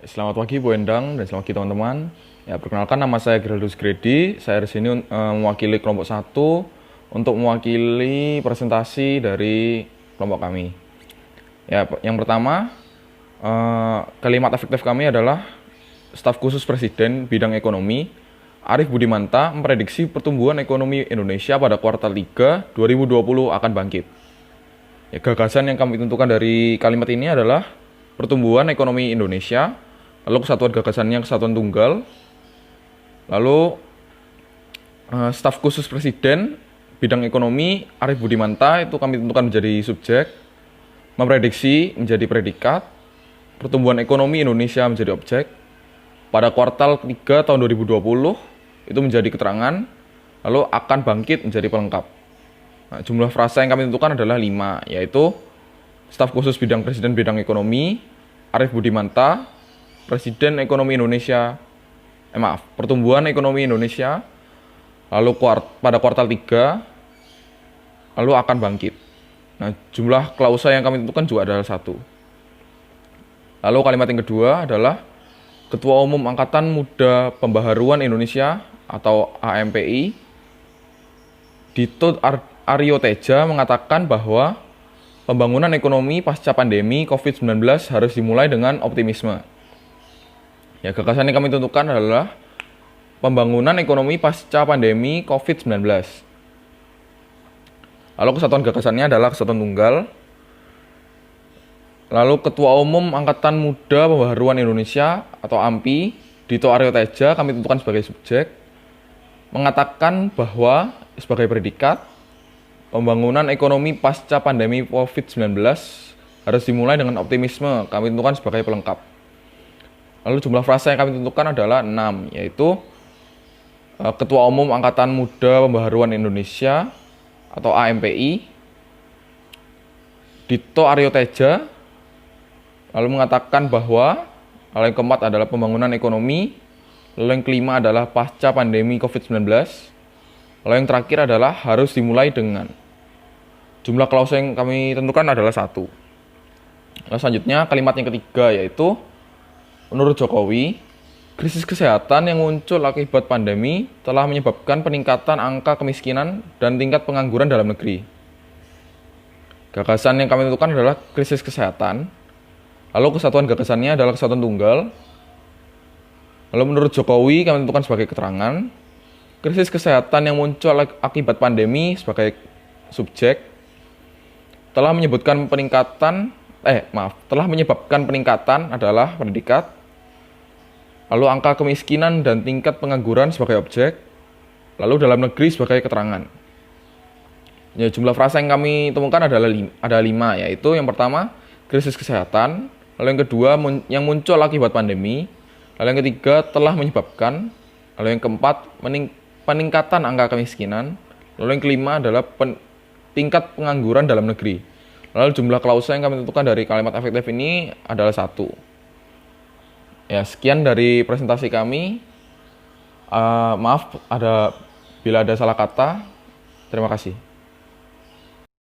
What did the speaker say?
Selamat pagi Bu Endang dan selamat pagi teman-teman. Ya, perkenalkan nama saya Geraldus Gredi. Saya di sini mewakili kelompok 1 untuk mewakili presentasi dari kelompok kami. Ya, yang pertama, kalimat efektif kami adalah staf khusus Presiden bidang ekonomi Arief Budimanta memprediksi pertumbuhan ekonomi Indonesia pada kuartal 3 2020 akan bangkit. Ya, gagasan yang kami tentukan dari kalimat ini adalah pertumbuhan ekonomi Indonesia, lalu kesatuan gagasannya kesatuan tunggal, lalu staf khusus presiden bidang ekonomi Arief Budimanta itu kami tentukan menjadi subjek, memprediksi menjadi predikat, pertumbuhan ekonomi Indonesia menjadi objek, pada kuartal 3 tahun 2020 itu menjadi keterangan, lalu akan bangkit menjadi pelengkap. Nah, jumlah frasa yang kami tentukan adalah 5, yaitu staf khusus bidang presiden bidang ekonomi Arief Budimanta, Presiden Ekonomi Indonesia, pertumbuhan ekonomi Indonesia, lalu pada kuartal 3, lalu akan bangkit. Nah, jumlah klausa yang kami tentukan juga adalah 1. Lalu kalimat yang kedua adalah Ketua Umum Angkatan Muda Pembaharuan Indonesia atau AMPI, Dito Aryo Teja mengatakan bahwa pembangunan ekonomi pasca pandemi COVID-19 harus dimulai dengan optimisme. Ya, gagasan yang kami tentukan adalah pembangunan ekonomi pasca pandemi COVID-19. Lalu kesatuan gagasannya adalah kesatuan tunggal. Lalu Ketua Umum Angkatan Muda Pembaharuan Indonesia atau AMPI, Dito Aryo Teja, kami tentukan sebagai subjek, mengatakan bahwa sebagai predikat, pembangunan ekonomi pasca pandemi COVID-19 harus dimulai dengan optimisme, kami tentukan sebagai pelengkap. Lalu jumlah frasa yang kami tentukan adalah 6, yaitu Ketua Umum Angkatan Muda Pembaharuan Indonesia atau AMPI, Dito Aryo Teja, lalu mengatakan bahwa lalu yang keempat adalah pembangunan ekonomi, lalu yang kelima adalah pasca pandemi COVID-19, lalu yang terakhir adalah harus dimulai dengan. Jumlah klausa yang kami tentukan adalah 1. Lalu selanjutnya kalimat yang ketiga, yaitu menurut Jokowi, krisis kesehatan yang muncul akibat pandemi telah menyebabkan peningkatan angka kemiskinan dan tingkat pengangguran dalam negeri. Gagasan yang kami tentukan adalah krisis kesehatan. Lalu kesatuan gagasannya adalah kesatuan tunggal. Lalu menurut Jokowi kami tentukan sebagai keterangan, krisis kesehatan yang muncul akibat pandemi sebagai subjek telah menyebabkan peningkatan adalah predikat. Lalu angka kemiskinan dan tingkat pengangguran sebagai objek. Lalu dalam negeri sebagai keterangan. Ya, jumlah frasa yang kami temukan adalah ada 5, yaitu yang pertama krisis kesehatan, lalu yang kedua yang muncul akibat pandemi, lalu yang ketiga telah menyebabkan, lalu yang keempat peningkatan angka kemiskinan, lalu yang kelima adalah tingkat pengangguran dalam negeri. Lalu jumlah klausa yang kami tentukan dari kalimat efektif ini adalah 1. Ya, sekian dari presentasi kami. Maaf bila ada salah kata. Terima kasih.